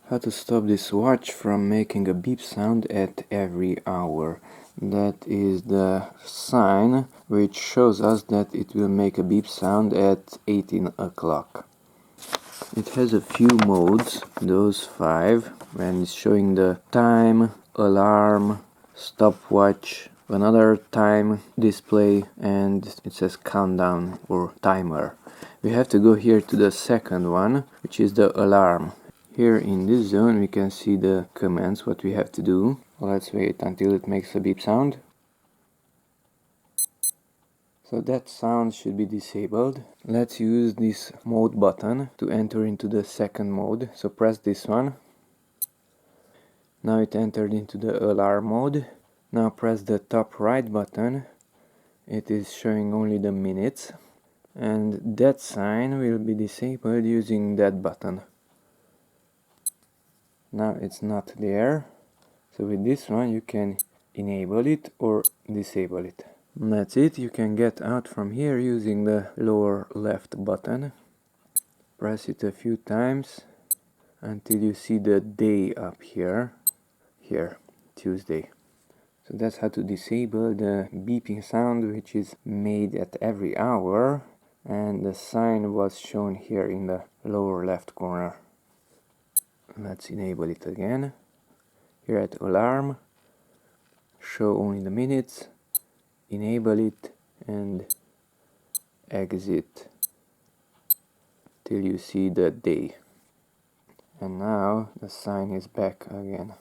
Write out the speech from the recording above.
How to stop this watch from making a beep sound at every hour. That is the sign which shows us that it will make a beep sound at 18 o'clock. It has a few modes, those 5, when it's showing the time, alarm, stopwatch, another time display, and it says countdown or timer. We have to go here to the second one, which is the alarm. Here in this zone we can see the commands, what we have to do. Let's wait until it makes a beep sound. So that sound should be disabled. Let's use this mode button to enter into the second mode. So press this one. Now it entered into the alarm mode. Now press the top right button. It is showing only the minutes. And that sign will be disabled using that button. Now it's not there, so with this one you can enable it or disable it. And that's it. You can get out from here using the lower left button. Press it a few times until you see the day up here, Tuesday. So that's how to disable the beeping sound which is made at every hour, and the sign was shown here in the lower left corner. Let's enable it again. Here at alarm, show only the minutes, enable it and exit till you see the day. And now the sign is back again.